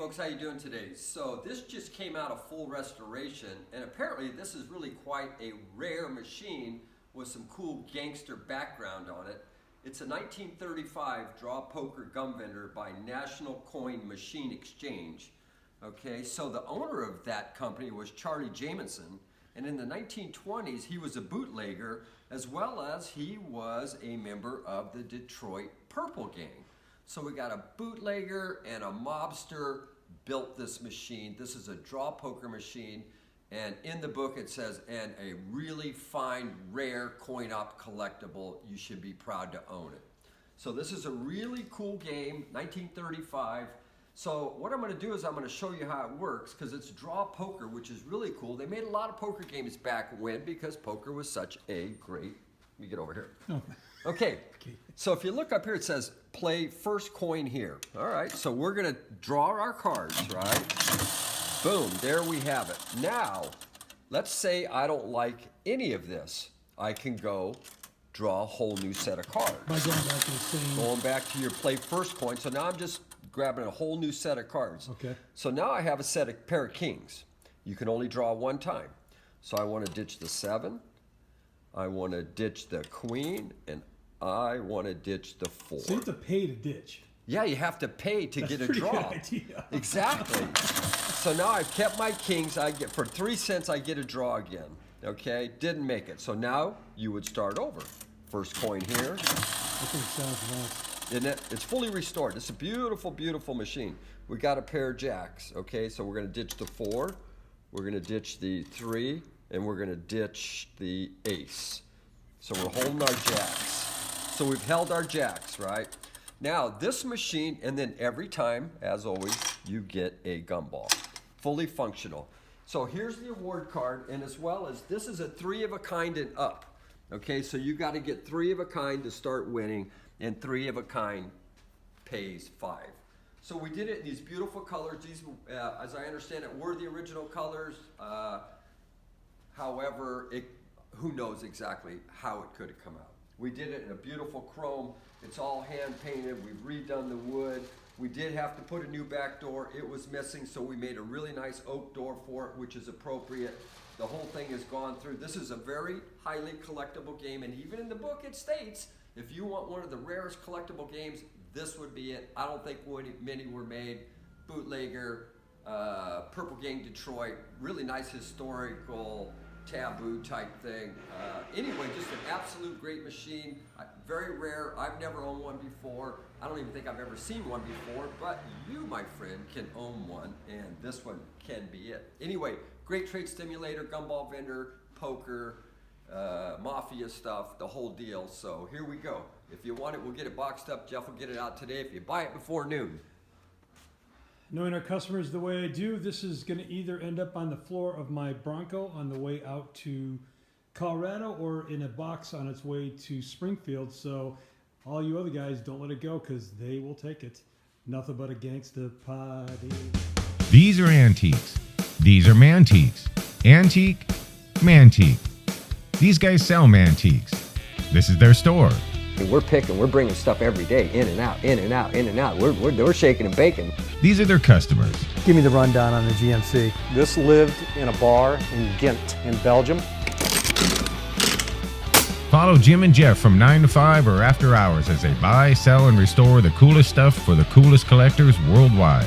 folks, how you doing today? So this just came out of full restoration, and apparently this is really quite a rare machine with some cool gangster background on it. It's a 1935 draw poker gum vendor by National Coin Machine Exchange. Okay, so the owner of that company was Charlie Jamison, and in the 1920s he was a bootlegger as well as he was a member of the Detroit Purple Gang. So we got a bootlegger and a mobster built this machine. This is a draw poker machine, and in the book it says, and a really fine, rare coin-op collectible. You should be proud to own it. So this is a really cool game, 1935. So what I'm going to do is I'm going to show you how it works, because it's draw poker, which is really cool. They made a lot of poker games back when, because poker was such a great... Let me get over here. Oh. Okay, so if you look up here, it says play first coin here. All right, so we're going to draw our cards, right? Boom, there we have it. Now, let's say I don't like any of this. I can go draw a whole new set of cards. By going back to the same... Going back to your play first coin. So now I'm just grabbing a whole new set of cards. Okay. So now I have a pair of kings. You can only draw one time. So I want to ditch the 7. I want to ditch the queen, and I want to ditch the 4. So you have to pay to ditch. Yeah, you have to pay to get a draw. Good idea. Exactly. So now I've kept my kings. I get for 3 cents. I get a draw again. Okay, didn't make it. So now you would start over. First coin here. I think it sounds nice. Isn't it? It's fully restored. It's a beautiful, beautiful machine. We got a pair of jacks. Okay, so we're going to ditch the 4. We're going to ditch the 3. And we're going to ditch the ace. So we're holding our jacks. So we've held our jacks, right? Now, this machine, and then every time, as always, you get a gumball. Fully functional. So here's the award card, and as well as, this is a 3 of a kind and up. Okay, so you got to get 3 of a kind to start winning, and 3 of a kind pays 5. So we did it in these beautiful colors. These, as I understand it, were the original colors. However, who knows exactly how it could have come out. We did it in a beautiful chrome. It's all hand painted. We've redone the wood. We did have to put a new back door. It was missing, so we made a really nice oak door for it, which is appropriate. The whole thing has gone through. This is a very highly collectible game, and even in the book it states, if you want one of the rarest collectible games, this would be it. I don't think many were made. Bootlegger, Purple Gang Detroit, really nice historical taboo type thing. Anyway, just an absolute great machine. Very rare. I've never owned one before. I don't even think I've ever seen one before, but you, my friend, can own one, and this one can be it. Anyway, great trade stimulator, gumball vendor, poker, mafia stuff, the whole deal. So here we go. If you want it, we'll get it boxed up. Jeff will get it out today if you buy it before noon. Knowing our customers the way I do, this is going to either end up on the floor of my Bronco on the way out to Colorado or in a box on its way to Springfield. So all you other guys, don't let it go, because they will take it. Nothing but a gangsta party. These are antiques. These are mantiques. Antique, mantique. These guys sell mantiques. This is their store. We're bringing stuff every day, in and out, in and out, in and out. We're shaking and baking. These are their customers. Give me the rundown on the GMC. This lived in a bar in Ghent in Belgium. Follow Jim and Jeff from 9 to 5 or after hours as they buy, sell, and restore the coolest stuff for the coolest collectors worldwide.